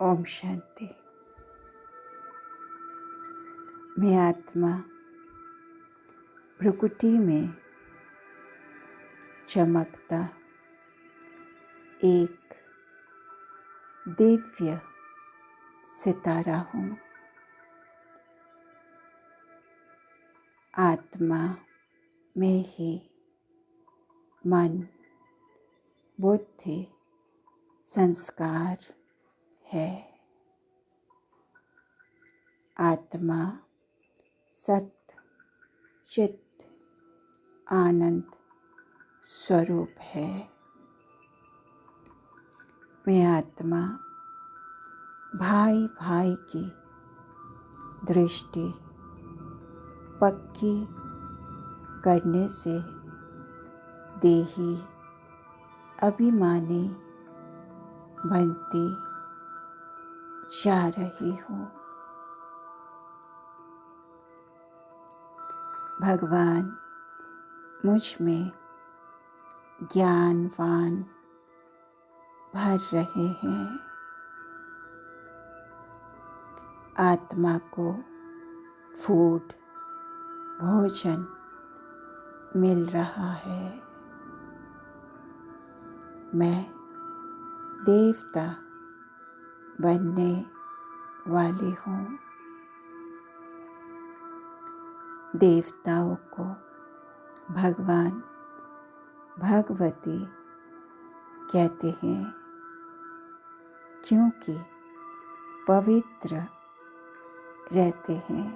ओम शांति। मैं आत्मा भ्रुकुटी में चमकता एक दिव्य सितारा हूँ। आत्मा में ही मन, बुद्धि, संस्कार है। आत्मा सत्य, चित्त, आनंद स्वरूप है। मैं आत्मा भाई भाई की दृष्टि पक्की करने से देही अभिमानी बनती जा रही हूँ। भगवान मुझ में ज्ञानवान भर रहे हैं। आत्मा को फूड, भोजन मिल रहा है। मैं देवता बनने वाली हूँ। देवताओं को भगवान भगवती कहते हैं, क्योंकि पवित्र रहते हैं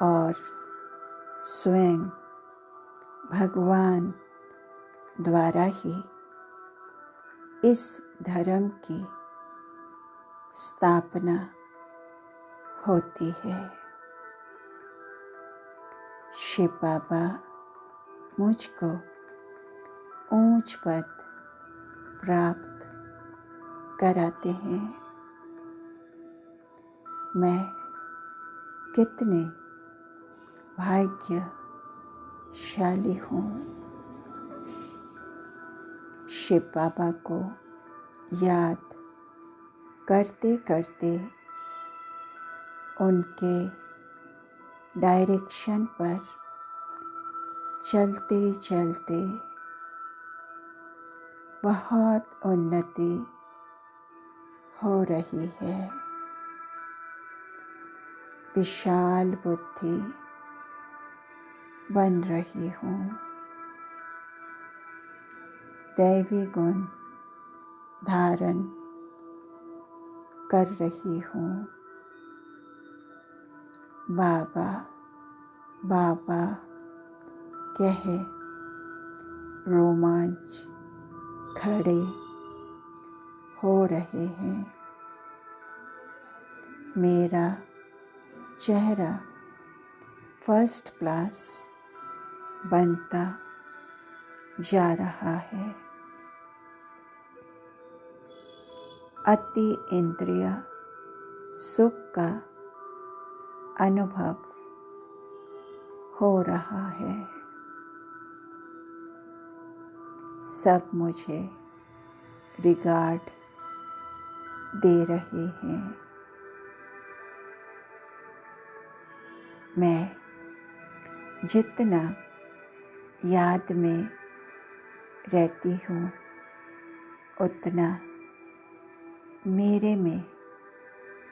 और स्वयं भगवान द्वारा ही इस धर्म की स्थापना होती है। शिव बाबा मुझको ऊंच पद प्राप्त कराते हैं। मैं कितने भाग्यशाली हूँ। शिव बाबा को याद करते करते उनके डायरेक्शन पर चलते चलते बहुत उन्नति हो रही है। विशाल बुद्धि बन रही हूँ। दैवी गुण धारण कर रही हूँ। बाबा बाबा कहे रोमांच खड़े हो रहे हैं। मेरा चेहरा फर्स्ट क्लास बनता जा रहा है। अति इंद्रिय सुख का अनुभव हो रहा है। सब मुझे रिगार्ड दे रहे हैं। मैं जितना याद में रहती हूँ उतना मेरे में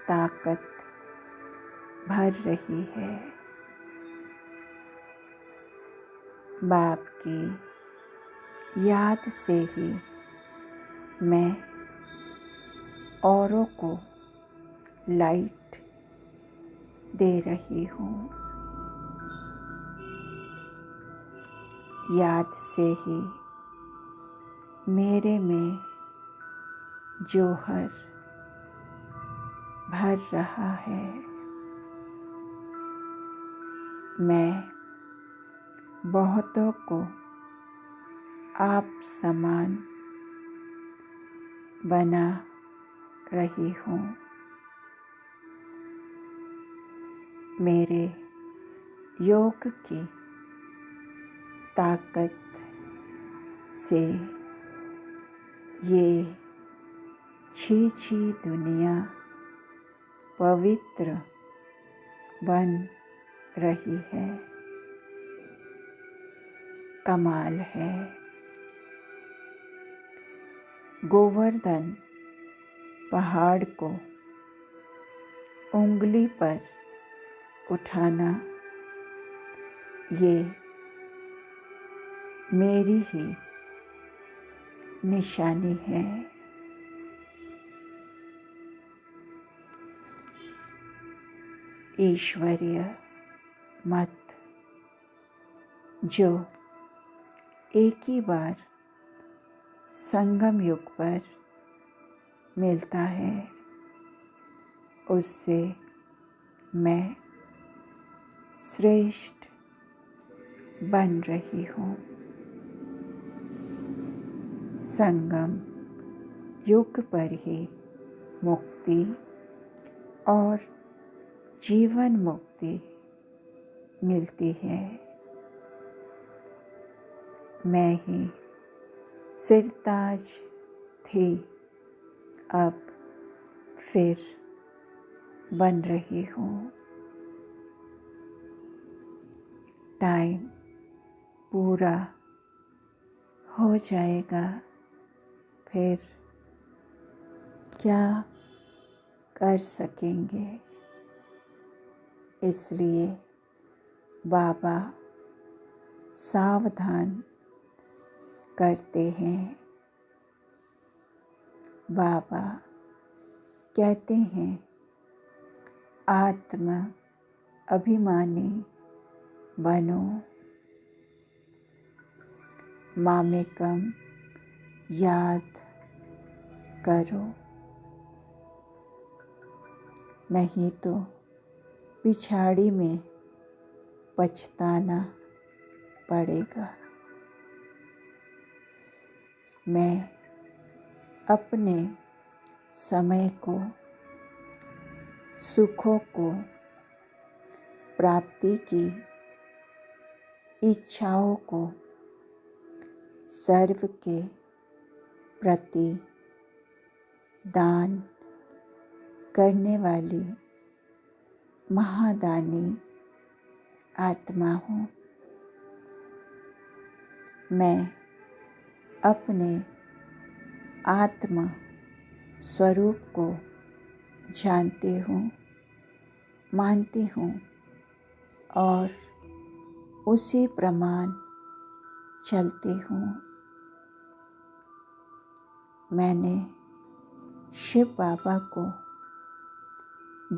ताकत भर रही है। बाप की याद से ही मैं औरों को लाइट दे रही हूँ। याद से ही मेरे में जोहर भर रहा है। मैं बहुतों को आप समान बना रही हूँ। मेरे योग की ताकत से ये छी दुनिया पवित्र बन रही है। कमाल है। गोवर्धन पहाड़ को उंगली पर उठाना ये मेरी ही निशानी है। ईश्वरीय मत जो एक ही बार संगम युग पर मिलता है, उससे मैं श्रेष्ठ बन रही हूँ। संगम युग पर ही मुक्ति और जीवन मुक्ति मिलती है। मैं ही सिरताज थी, अब फिर बन रही हूँ। टाइम पूरा हो जाएगा, फिर क्या कर सकेंगे। इसलिए बाबा सावधान करते हैं। बाबा कहते हैं आत्म अभिमानी बनो, मामेकम याद करो, नहीं तो पिछाड़ी में पछताना पड़ेगा। मैं अपने समय को, सुखों को, प्राप्ति की इच्छाओं को सर्व के प्रति दान करने वाली महादानी आत्मा हूँ। मैं अपने आत्मा स्वरूप को जानती हूँ, मानती हूँ और उसी प्रमाण चलती हूँ। मैंने शिव बाबा को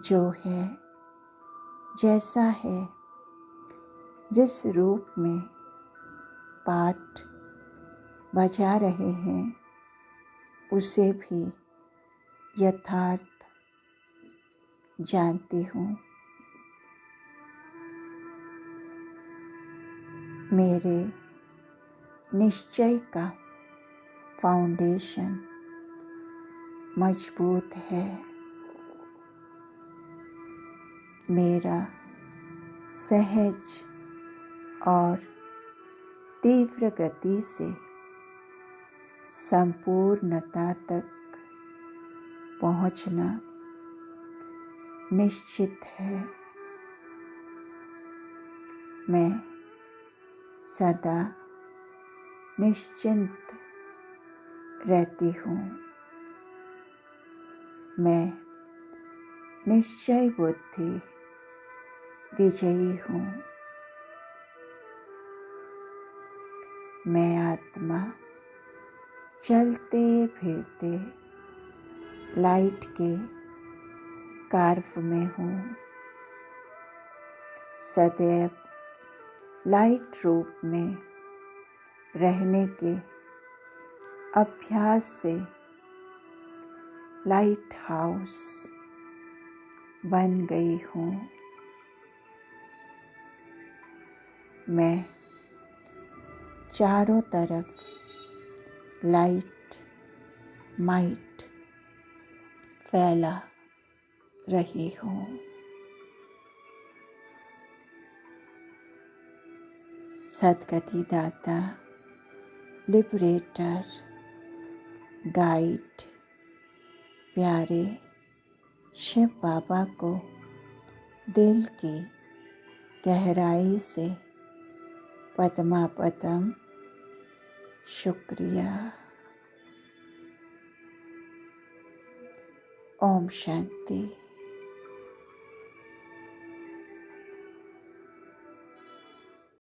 जो है, जैसा है, जिस रूप में पाठ बजा रहे हैं, उसे भी यथार्थ जानती हूँ। मेरे निश्चय का फाउंडेशन मजबूत है। मेरा सहज और तीव्र गति से संपूर्णता तक पहुंचना निश्चित है। मैं सदा निश्चिंत रहती हूँ। मैं निश्चय बुद्धि विजयी हूँ। मैं आत्मा चलते फिरते लाइट के कार्व में हूँ। सदैव लाइट रूप में रहने के अभ्यास से लाइट हाउस बन गई हूँ। मैं चारों तरफ लाइट माइट फैला रही हूँ। सद्गति दाता, लिबरेटर, गाइड, प्यारे शिव बाबा को दिल की गहराई से पद्मापदम शुक्रिया। ओम शांति।